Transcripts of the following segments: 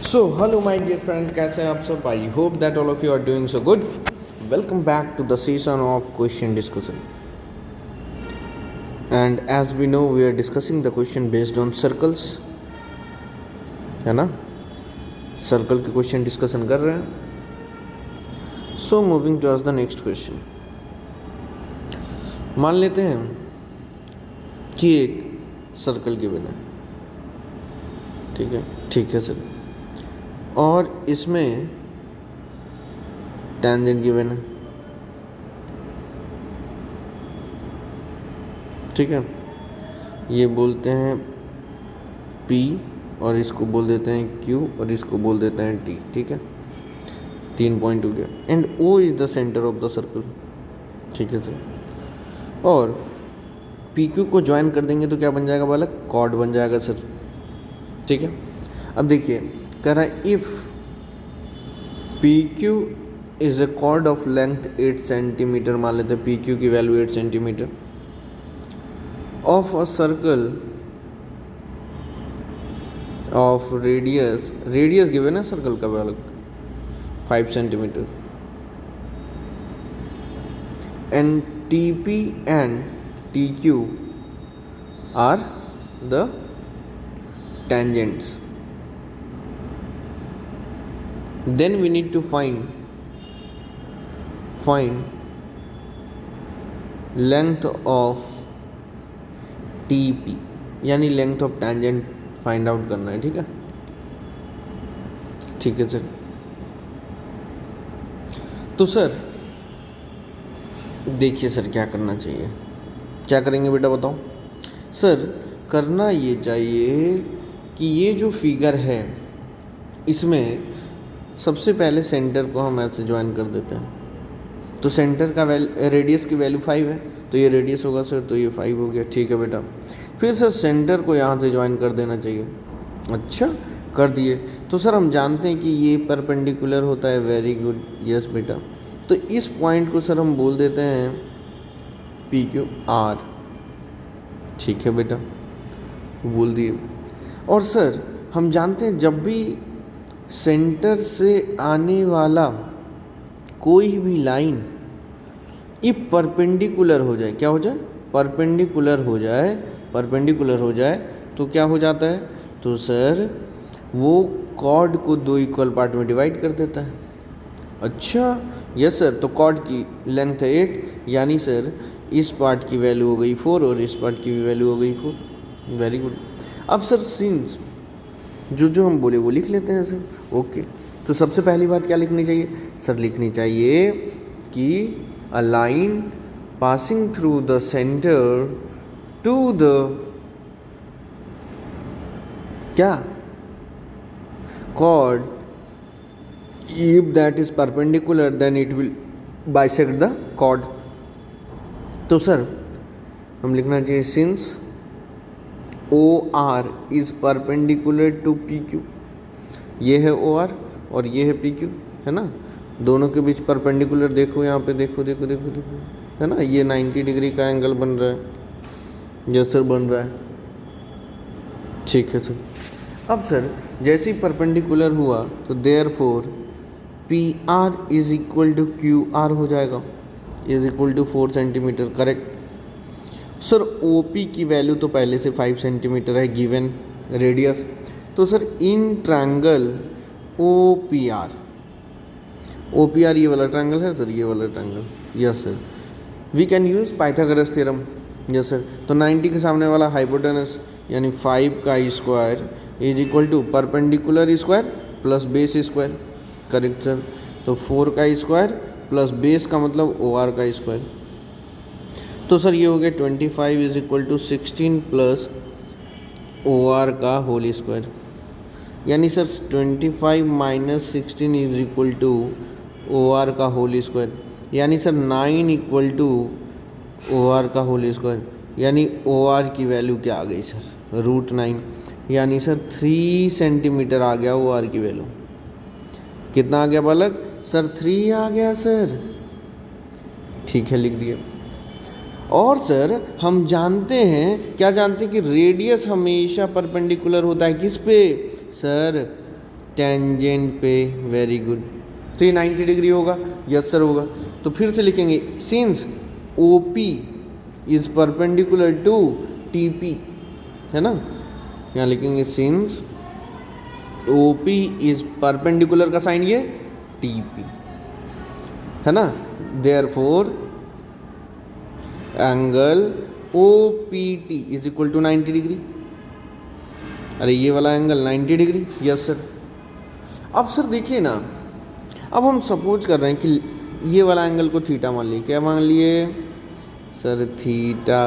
So, hello my dear friend, कैसे हैं आप सब? I hope that all of you are doing so good. Welcome back to the session of question discussion. And as we know we are discussing the question based on circles, है ना. Circle के question discussion कर रहे हैं. So moving to the next question. मान लेते हैं कि एक सर्कल गिवन है. ठीक है सर. और इसमें टेंजेंट गिवन है. ठीक है. ये बोलते हैं P और इसको बोल देते हैं Q और इसको बोल देते हैं T. ठीक है. 3 पॉइंट हो गया. And O is the centre of the circle. ठीक है सर. और PQ को ज्वाइन कर देंगे तो क्या बन जाएगा बालक? कॉर्ड बन जाएगा सर. ठीक है. अब देखिए कह रहा है if PQ is a chord of length 8 centimetre. मान लेते हैं PQ की value 8 centimetre of a circle of radius given है सर्कल का value 5 centimetre. And TP and TQ are the tangents. Then we need to find length of TP यानी length of tangent find out करना है. ठीक है sir. तो sir देखिए sir क्या करना चाहिए. क्या करेंगे बेटा बताओ. सर करना ये चाहिए कि ये जो फिगर है इसमें सबसे पहले सेंटर को हम ऐसे ज्वाइन कर देते हैं. तो सेंटर का रेडियस की वैल्यू 5 है तो ये रेडियस होगा सर, तो ये 5 हो गया. ठीक है बेटा. फिर सर सेंटर को यहाँ से ज्वाइन कर देना चाहिए. अच्छा कर दिए. तो सर हम जानते हैं कि ये परपेंडिकुलर होता है. Very good. यस बेटा. तो इस पॉइंट को सर हम बोल देते हैं PQR. ठीक है बेटा बोल दिए. और सर हम जानते हैं जब भी सेंटर से आने वाला कोई भी लाइन ये परपेंडिकुलर हो जाए, क्या हो जाए? परपेंडिकुलर हो जाए तो क्या हो जाता है? तो सर वो कॉर्ड को 2 इक्वल पार्ट में डिवाइड कर देता है. अच्छा यस सर. तो कॉर्ड की लेंथ है 8 यानी सर इस पार्ट की वैल्यू हो गई 4 और इस पार्ट की भी वैल्यू हो गई 4. Very good. अब सर सिंस जो हम बोले वो लिख लेते हैं सर. ओके. तो सबसे पहली बात क्या लिखनी चाहिए सर? लिखनी चाहिए कि a line passing through the centre to the क्या chord if that is perpendicular then it will bisect the chord. तो सर हम लिखना चाहिए since OR is perpendicular to PQ. ये है OR और ये है PQ, है ना. दोनों के बीच परपेंडिकुलर देखो यहाँ पे. देखो है ना. ये 90 डिग्री का एंगल बन रहा है. यस सर बन रहा है. ठीक है सर. अब सर जैसे ही परपेंडिकुलर हुआ तो therefore PR is equal to QR हो जाएगा. Is equal to 4 centimetre. Correct. Sir OP की वैल्यू तो पहले से 5 सेंटीमीटर है गिवन रेडियस. तो सर इन ट्रायंगल OPR ये वाला ट्रायंगल है सर. ये वाला triangle. Yes sir. We can use Pythagoras theorem. Yes sir. तो 90 के सामने वाला हाइपोटेनस यानी 5 का square is equal to perpendicular square plus base square. Correct sir. तो 4 का स्क्वायर प्लस बेस का मतलब OR का स्क्वायर. तो सर ये हो गया 25 is equal to 16 plus OR का होल स्क्वायर. यानी sir 25 minus 16 is equal to OR का होल स्क्वायर. यानी सर 9 इक्वल टू OR का होल स्क्वायर. यानी OR की वैल्यू क्या आ गई सर? √9. यानी सर 3 सेंटीमीटर आ गया OR की वैल्यू. कितना आ गया बालक? सर 3 आ गया सर. ठीक है लिख दिया. और सर हम जानते हैं, क्या जानते हैं कि रेडियस हमेशा परपेंडिकुलर होता है किस पे सर? टेंजेंट पे, वेरी गुड। तो ये 90 डिग्री होगा, यस सर होगा। तो फिर से लिखेंगे since O P is perpendicular to T P, है ना, यहाँ लिखेंगे since O P is perpendicular का साइन ये टी पी, है ना, therefore angle O P T is equal to 90 degree. अरे ये वाला एंगल 90 डिग्री, यस सर। अब सर देखिए ना, अब हम सपोज कर रहे हैं कि ये वाला एंगल को थीटा मान लिए, क्या मान लिए सर, थीटा।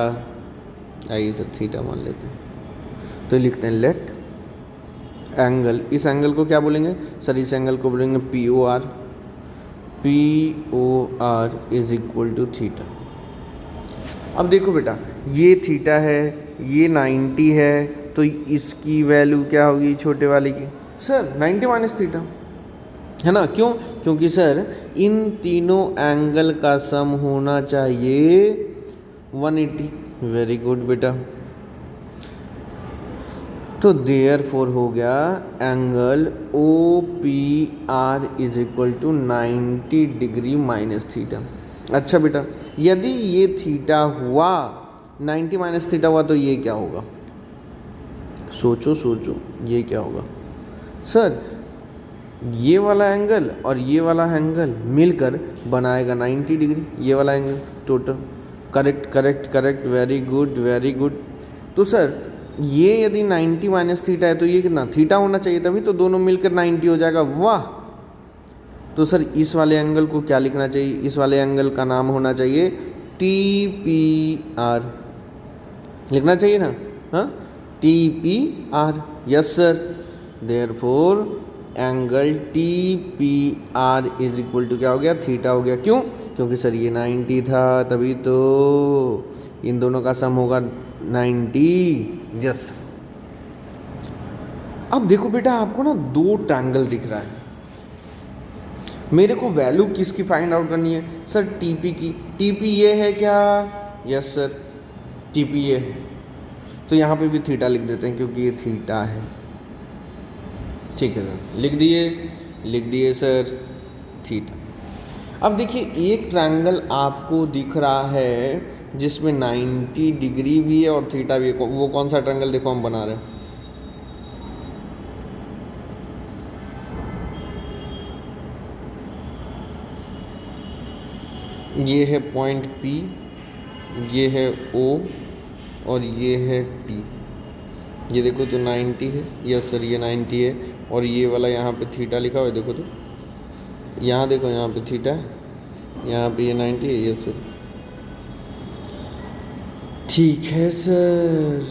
आइए सर थीटा मान लेते हैं। तो लिखते हैं लेट एंगल, इस एंगल को क्या बोलेंगे सर, इस एंगल को बोलेंगे P O R, P O R is equal to theta. अब देखो बेटा, ये थीटा है, ये 90 है, तो इसकी वैल्यू क्या होगी छोटे वाले की सर 90 माइनस थीटा, है ना। क्यों? क्योंकि सर इन तीनों एंगल का सम होना चाहिए 180। वेरी गुड बेटा। तो देयरफॉर हो गया angle O P R is equal to 90 degree minus theta. अच्छा बेटा, यदि ये थीटा हुआ 90 माइनस थीटा हुआ तो ये क्या होगा, सोचो सोचो, ये क्या होगा सर, ये वाला एंगल और ये वाला एंगल मिलकर बनाएगा 90 डिग्री, ये वाला angle total. Correct correct correct, very good very good. तो सर ये यदि 90 माइनस थीटा है तो ये कितना थीटा होना चाहिए, तभी तो दोनों मिलकर 90 हो जाएगा। वाह। तो सर इस वाले एंगल को क्या लिखना चाहिए, इस वाले एंगल का नाम होना चाहिए टी पी आर, लिखना चाहिए ना, हाँ, T P R, yes sir. Therefore angle T P R is equal to क्या हो गया, थीटा हो गया। क्यों? क्योंकि सर ये 90 था, तभी तो इन दोनों का सम होगा 90, यस। अब देखो बेटा, आपको ना दो ट्रायंगल दिख रहा है, मेरे को वैल्यू किसकी फाइंड आउट करनी है सर, टीपी की। टीपी ये है क्या, यस सर, टीपी ये है। तो यहाँ पे भी थीटा लिख देते हैं क्योंकि ये थीटा है, ठीक है सर, लिख दिए सर थीटा। अब देखिए एक ट्रायंगल आपको दिख रहा है जिसमें 90 डिग्री भी है और थीटा भी है, वो कौन सा ट्रायंगल देखो हम बना रहे हैं, ये है पॉइंट P, ये है O और ये है T। ये देखो तो 90 है, यस सर ये 90 है, और ये वाला यहाँ पे थीटा लिखा हुआ है, देखो तो यहाँ देखो, यहाँ पे थीटा है, यहाँ पे ये 90 है, यस सर, ठीक है सर।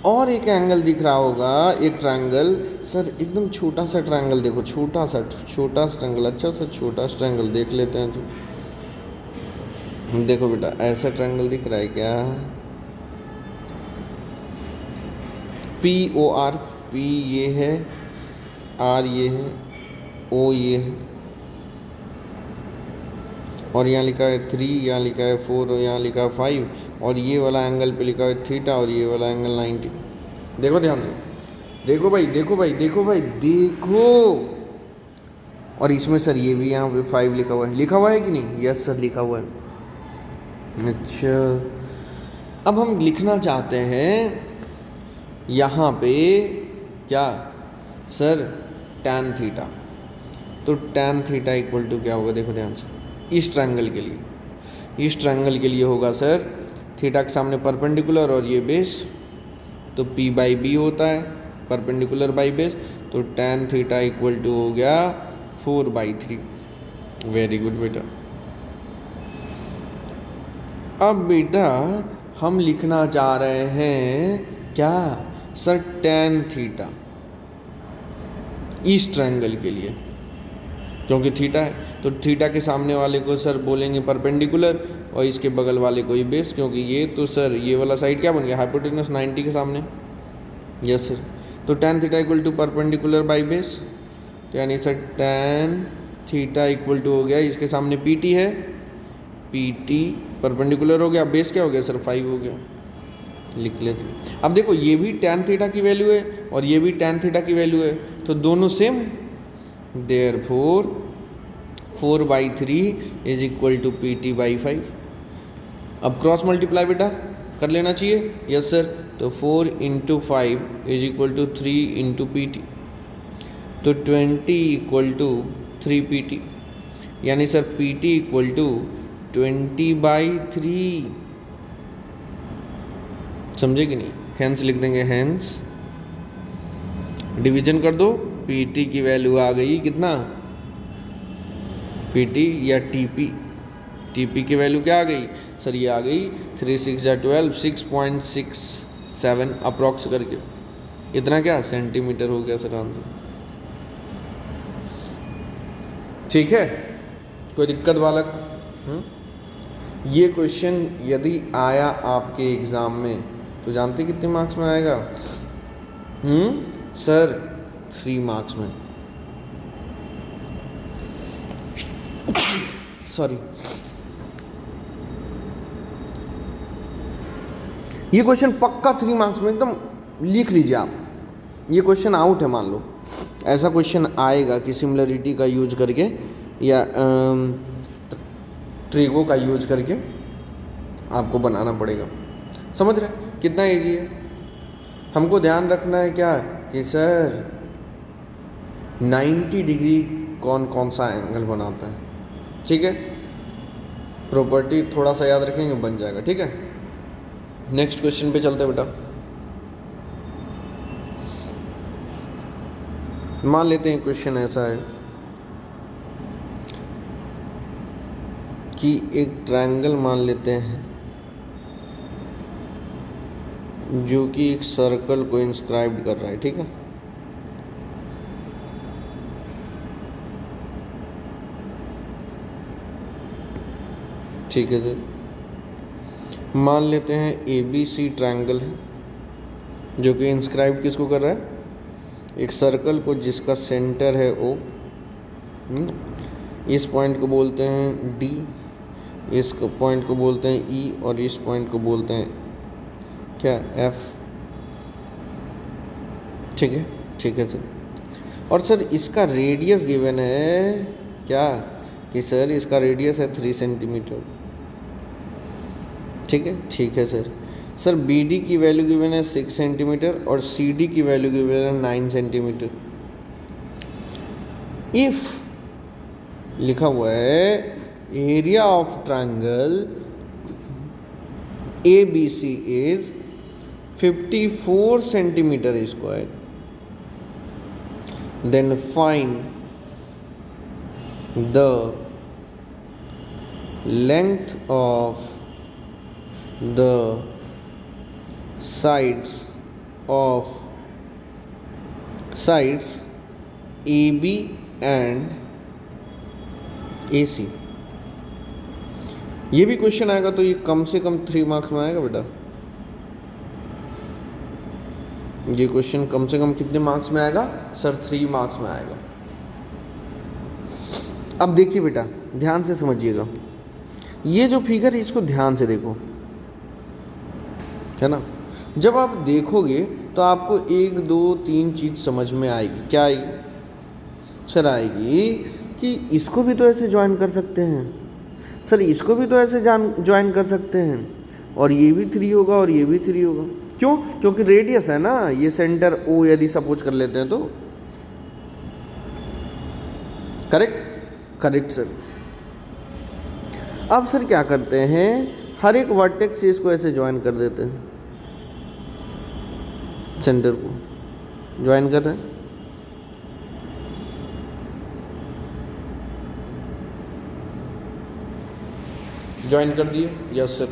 और एक एंगल दिख रहा होगा, एक ट्रायंगल सर, एकदम छोटा सा ट्रायंगल देखो, छोटा सा ट्रायंगल, अच्छा सा छोटा सा ट्रायंगल देख लेते हैं। तो देखो बेटा, ऐसा ट्रायंगल दिख रहा है क्या, पी ओ आर, पी ये है, आर ये है, ओ ये है, और यहाँ लिखा है 3, यहाँ लिखा है 4 और यहाँ लिखा है 5, और ये वाला एंगल पे लिखा है थीटा और ये वाला एंगल 90। देखो ध्यान से, देखो भाई देखो भाई देखो भाई देखो, और इसमें सर ये भी यहाँ पे 5 लिखा हुआ है कि नहीं, यस सर लिखा हुआ है। अच्छा, अब हम लिखना चाहते हैं यहाँ पे क्या सर, tan थीटा। तो tan थीटा इक्वल टू क्या होगा, देखो ध्यान से, इस ट्रायंगल के लिए, इस ट्रायंगल के लिए होगा सर थीटा के सामने परपेंडिकुलर और ये बेस, तो P बाई बी होता है, परपेंडिकुलर बाई बेस, तो tan थीटा इक्वल टू हो गया 4/3। वेरी गुड बेटा। अब बेटा हम लिखना चाह रहे हैं क्या सर, tan थीटा इस ट्रायंगल के लिए, क्योंकि थीटा है तो थीटा के सामने वाले को सर बोलेंगे परपेंडिकुलर और इसके बगल वाले को ही बेस, क्योंकि ये तो सर ये वाला साइड क्या बन गया, हाइपोटेनस 90 के सामने, यस सर। तो tan theta equal to perpendicular by base, तो यानी sir tan theta equal to हो गया, इसके सामने PT है, PT परपेंडिकुलर हो गया, बेस क्या हो गया सर 5 हो गया, लिख लेते हैं। अब देखो ये भी tan थीटा की वैल्यू है और ये भी tan थीटा की वैल्यू है, तो दोनों सेम है, therefore 4/3 is equal to PT by 5। अब क्रॉस मल्टीप्लाई बेटा कर लेना चाहिए। Yes sir. तो 4 into 5 is equal to 3 into PT, तो 20 इक्वल टू 3 PT, यानी सर PT इक्वल टू 20/3। समझे कि नहीं? हेंस लिख देंगे, हेंस डिवीजन कर दो, PT की वैल्यू आ गई कितना, PT या TP की वैल्यू क्या आ गई सर? ये आ गई 3 6 या 12, 6.67 अप्रॉक्स करके, इतना क्या सेंटीमीटर हो गया सर आंसर। ठीक है, कोई दिक्कत बालक? ये क्वेश्चन यदि आया आपके एग्ज़ाम में तो जानते कितने मार्क्स में आएगा? सर 3 मार्क्स में। सॉरी, ये क्वेश्चन पक्का 3 मार्क्स में, एकदम लिख लीजिए आप। ये क्वेश्चन आउट है, मान लो ऐसा क्वेश्चन आएगा कि सिमिलरिटी का यूज करके या ट्रिगो का यूज करके आपको बनाना पड़ेगा। समझ रहे कितना ईजी है? हमको ध्यान रखना है क्या कि सर 90 डिग्री कौन कौन सा एंगल बनाता है। ठीक है, प्रॉपर्टी थोड़ा सा याद रखेंगे, बन जाएगा। ठीक है, नेक्स्ट क्वेश्चन पे चलते हैं बेटा। मान लेते हैं क्वेश्चन ऐसा है कि एक ट्रायंगल मान लेते हैं जो कि एक सर्कल को इंस्क्राइब कर रहा है। ठीक है, ठीक है सर। मान लेते हैं ABC ट्रायंगल है जो कि इंस्क्राइब किसको कर रहा है? एक सर्कल को जिसका सेंटर है O। इस पॉइंट को बोलते हैं D, इस पॉइंट को बोलते हैं E, और इस पॉइंट को बोलते हैं क्या? F। ठीक है, ठीक है सर। और सर इसका रेडियस गिवन है क्या कि सर इसका रेडियस है 3 सेंटीमीटर। ठीक है, ठीक है सर। सर BD की वैल्यू गिवन है 6 सेंटीमीटर और CD की वैल्यू गिवन है 9 सेंटीमीटर। इफ लिखा हुआ है area of triangle ABC is 54 centimetre square, then find the length of the sides AB and AC। ये भी क्वेश्चन आएगा तो ये कम से कम 3 मार्क्स में आएगा बेटा। ये क्वेश्चन कम से कम कितने मार्क्स में आएगा सर? 3 मार्क्स में आएगा। अब देखिए बेटा, ध्यान से समझिएगा, ये जो फिगर है इसको ध्यान से देखो, है ना। जब आप देखोगे तो आपको 1 2 3 चीज़ समझ में आएगी। क्या आएगी सर? आएगी कि इसको भी तो ऐसे ज्वाइन कर सकते हैं सर, इसको भी तो ऐसे ज्वाइन कर सकते हैं, और ये भी 3 होगा और ये भी 3 होगा। क्यों? क्योंकि रेडियस है ना, ये सेंटर O यदि सपोज कर लेते हैं तो। Correct, correct sir. अब सर क्या करते हैं, हर एक वर्टेक्स से इसको ऐसे ज्वाइन कर देते हैं, सेंटर को ज्वाइन कर रहे हैं। ज्वाइन कर दिए, यस सर।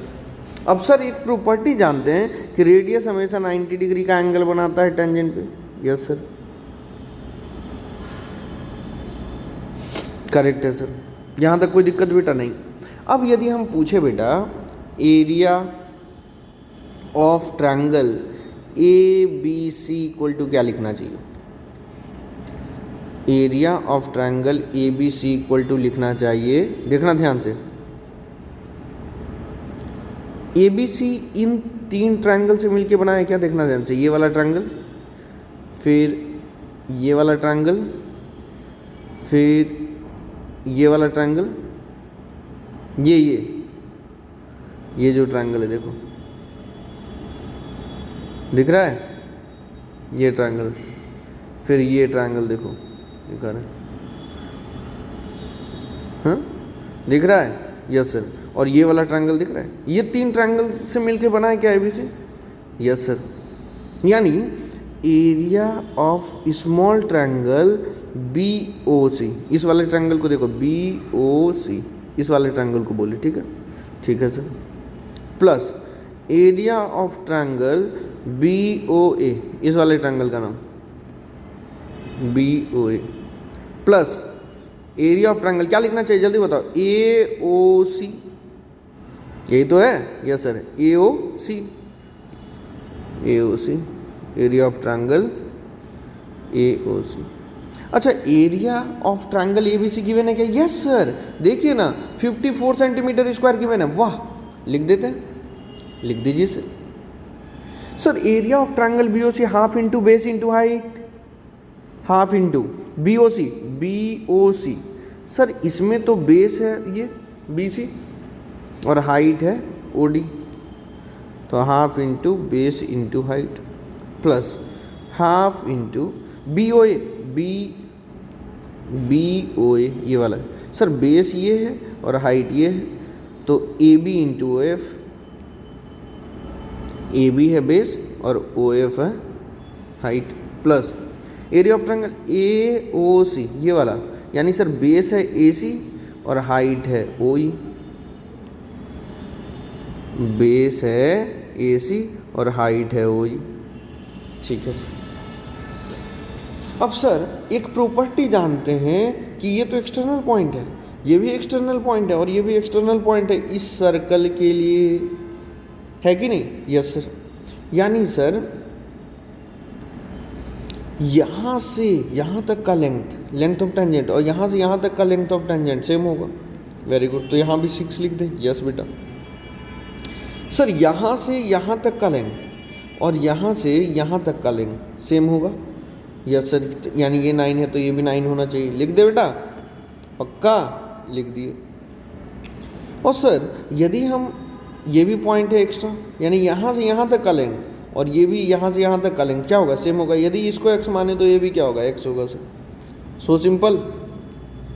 अब सर एक प्रॉपर्टी जानते हैं कि रेडियस हमेशा 90 डिग्री का एंगल बनाता है टेंजेंट पे। यस सर, करेक्ट है सर, यहाँ तक कोई दिक्कत बेटा नहीं। अब यदि हम पूछे बेटा area of triangle ABC equal to क्या लिखना चाहिए? Area of triangle ABC equal to लिखना चाहिए, देखना ध्यान से, ABC इन 3 ट्रायंगल से मिलके बना है क्या? देखना ध्यान से, ये वाला ट्रायंगल, फिर ये वाला ट्रायंगल, फिर ये वाला ट्रायंगल, ये जो ट्रायंगल है देखो, दिख रहा है ये ट्रायंगल, फिर ये ट्रायंगल देखो दिख रहा है, हाँ दिख रहा है, यस सर। और ये वाला ट्रायंगल दिख रहा है, ये 3 ट्रायंगल से मिलके बना है क्या एबीसी, यस सर। यानी area of small triangle BOC, इस वाले ट्रायंगल को देखो BOC, इस वाले ट्रायंगल को बोले, ठीक है, ठीक है sir, plus area of triangle BOA, इस वाले ट्रायंगल का नाम BOA, plus area of triangle क्या लिखना चाहिए जल्दी बताओ, AOC, यही तो है, yes sir, AOC, area of triangle AOC। अच्छा, area of triangle ABC given है क्या, यस सर, देखिए ना 54 सेंटीमीटर स्क्वायर गिवन है, वाह, लिख देते हैं, लिख दीजिए sir. Sir area of triangle BOC half into base into height, half into BOC, sir इसमें तो बेस है ये BC और हाइट है OD, तो half into base into height plus half into BOA ये वाला है सर, बेस ये है और हाइट ये है, तो AB इंटू OF, AB है बेस और OF है height, plus area of triangle AOC ये वाला, यानी सर बेस है AC और हाइट है OE, बेस है AC और हाइट है OE, ठीक है सर। अब सर एक प्रॉपर्टी जानते हैं कि ये तो एक्सटर्नल पॉइंट है, ये भी एक्सटर्नल पॉइंट है और ये भी एक्सटर्नल पॉइंट है इस सर्कल के लिए, है कि नहीं, यस सर। यानी सर यहाँ से यहाँ तक का लेंथ ऑफ टेंजेंट और यहाँ से यहाँ तक का लेंथ ऑफ टेंजेंट सेम होगा, वेरी गुड, तो यहाँ भी 6 लिख दें, यस बेटा। सर यहाँ से यहाँ तक का लेंथ और यहाँ से यहाँ तक का लेंथ सेम होगा, यस सर, यानी ये 9 है तो ये भी 9 होना चाहिए, लिख दे बेटा, पक्का, लिख दिए। और सर यदि हम, ये भी पॉइंट है एक्स्ट्रा, यानी यहाँ से यहाँ तक का लेंथ और ये भी यहाँ से यहाँ तक का लेंथ क्या होगा, सेम होगा, यदि इसको x माने तो ये भी क्या होगा, x होगा सर, सो सिंपल,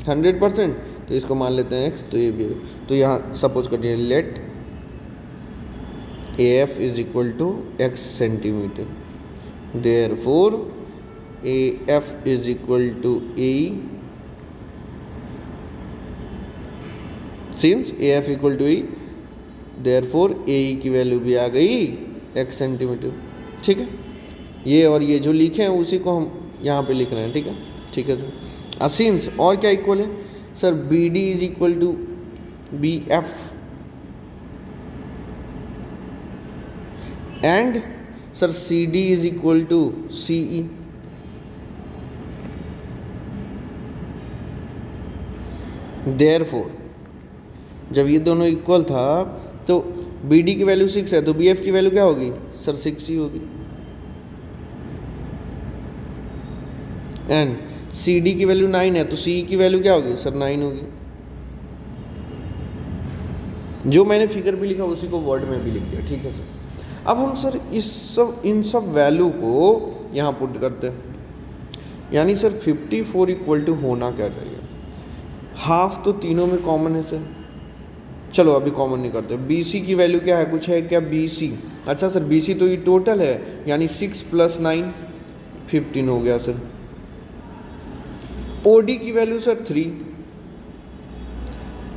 100%, तो इसको मान लेते हैं x, तो ये भी, तो यहाँ सपोज करिए let AF is equal to x centimetre, therefore AF is equal to AE, since AF equal to AE, therefore AE की वैल्यू भी आ गई x सेंटीमीटर, ठीक है। ये और ये जो लिखे हैं उसी को हम यहाँ पे लिख रहे हैं, ठीक है, ठीक है सर। असिंस और क्या इक्वल है sir, BD is equal to BF and sir CD is equal to CE, therefore जब ये दोनों इक्वल था तो BD की वैल्यू 6 है तो BF की वैल्यू क्या होगी सर, 6 ही होगी, एंड CD की वैल्यू 9 है तो CE की वैल्यू क्या होगी सर, 9 होगी। जो मैंने फिगर भी लिखा उसी को वर्ड में भी लिख दिया, ठीक है सर। अब हम सर इन सब वैल्यू को यहाँ पुट करते हैं, यानी सर 54 इक्वल टू होना क्या चाहिए, हाफ तो तीनों में कॉमन है सर, चलो अभी कॉमन नहीं करते, BC की वैल्यू क्या है, कुछ है क्या BC, अच्छा सर BC तो ये टोटल है, यानी 6 + 9 15 हो गया सर। OD की value sir 3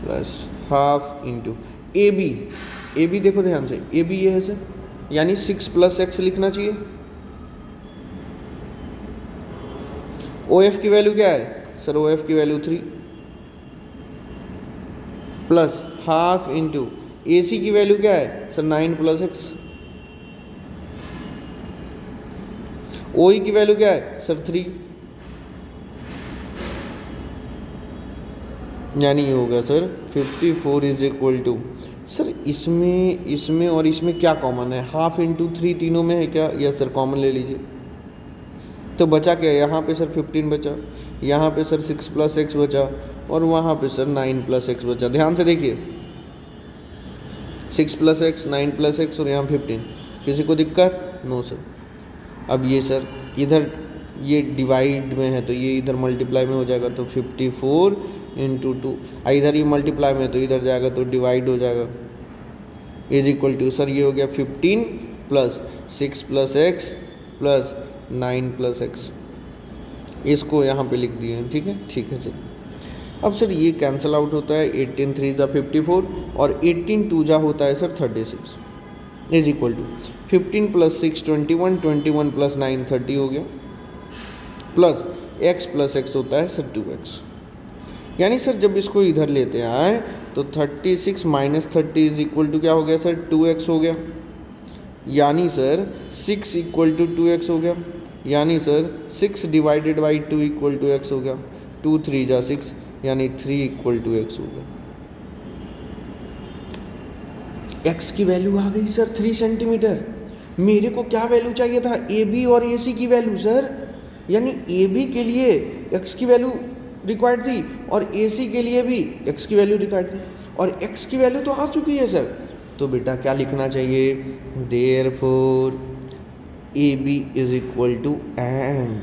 plus half into AB देखो ध्यान से, AB ये है सर, यानी 6 + x लिखना चाहिए। OF की वैल्यू क्या है सर, OF की value 3 plus half into AC की वैल्यू क्या है सर, 9 + x, OE की वैल्यू क्या है सर 3, यानी ये होगा sir 54 is equal to, sir इसमें और इसमें क्या कॉमन है, हाफ इंटू 3 तीनों में है क्या, यस सर कॉमन ले लीजिए, तो बचा क्या, यहाँ पे सर 15 बचा, यहाँ पे सर 6 + x बचा, और वहाँ पे सर 9 + x बचा। ध्यान से देखिए, 6 + x, 9 + x और यहाँ 15। किसी को दिक्कत? No sir. अब ये सर इधर ये डिवाइड में है तो ये इधर मल्टीप्लाई में हो जाएगा, तो 54 × 2। इधर ये मल्टीप्लाई में तो इधर जाएगा तो डिवाइड हो जाएगा, इज इक्वल टू सर ये हो गया 15 + 6 + x + 9 + x। इसको यहाँ पे लिख दिए हैं, ठीक है, ठीक है सर। अब सर ये कैंसिल आउट होता है, 18 × 3 = 54 और 18 × 2 = होता है सर 36, इज इक्वल टू 15 + 6 21, 21 + 9 30 हो गया, प्लस x + x होता है सर 2x। यानी सर जब इसको इधर लेते आए तो 36 - 30 इज इक्वल टू क्या हो गया सर 2x हो गया। यानी सर 6 = 2x हो गया। यानी सर 6 / 2 = x हो गया। 2 × 3 = 6, यानी 3 = x हो गया। x की वैल्यू आ गई सर 3 सेंटीमीटर। मेरे को क्या वैल्यू चाहिए था, AB और AC की वैल्यू सर। यानी AB के लिए x की वैल्यू रिक्वायर्ड थी और AC के लिए भी x की वैल्यू रिक्वायर्ड थी, और x की वैल्यू तो आ चुकी है सर। तो बेटा क्या लिखना चाहिए, therefore AB = and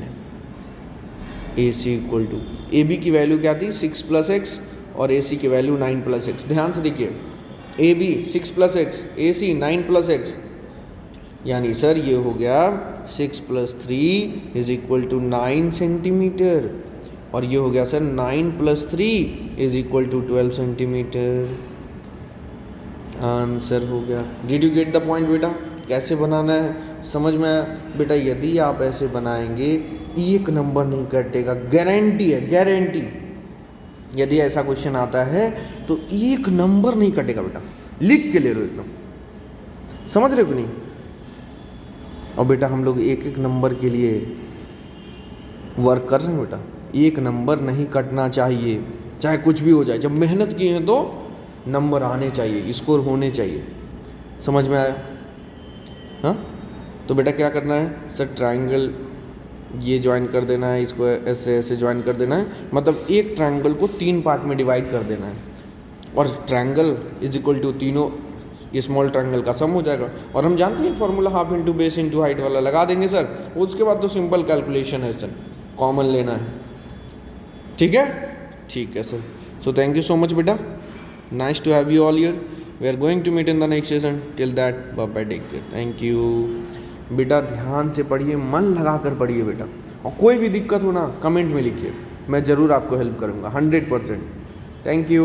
AC = AB की वैल्यू क्या थी 6 + x और AC की वैल्यू 9 + x। ध्यान से देखिए, AB 6 + x, AC 9 + x, यानी सर ये हो गया 6 + 3 = 9 सेंटीमीटर, और ये हो गया सर 9 + 3 = 12 सेंटीमीटर। आंसर हो गया। Did you get the point बेटा? कैसे बनाना है समझ में आया बेटा? यदि आप ऐसे बनाएंगे एक नंबर नहीं कटेगा, गारंटी है, गारंटी। यदि ऐसा क्वेश्चन आता है तो एक नंबर नहीं कटेगा बेटा, लिख के ले लो एकदम, समझ रहे हो कि नहीं? और बेटा हम लोग एक एक नंबर के लिए वर्क कर रहे हैं बेटा, एक नंबर नहीं कटना चाहिए, चाहे कुछ भी हो जाए। जब मेहनत की है तो नंबर आने चाहिए, स्कोर होने चाहिए। समझ में आया? हाँ, तो बेटा क्या करना है सर, ट्रायंगल ये ज्वाइन कर देना है, इसको ऐसे ऐसे ज्वाइन कर देना है, मतलब एक ट्रायंगल को 3 पार्ट में डिवाइड कर देना है, और ट्रायंगल = तीनों स्मॉल ट्रायंगल का सम हो जाएगा। और हम जानते हैं फॉर्मूला ½ × बेस × हाइट वाला लगा देंगे सर। उसके बाद तो सिंपल कैलकुलेशन है सर, कॉमन लेना है। ठीक है, ठीक है sir. So thank you so much बेटा, nice to have you all here. We are going to meet in the next session, till that bye bye, take care, thank you. बेटा ध्यान से पढ़िए, मन लगा कर पढ़िए बेटा, और कोई भी दिक्कत हो ना कमेंट में लिखिए, मैं ज़रूर आपको हेल्प करूँगा 100%। Thank you.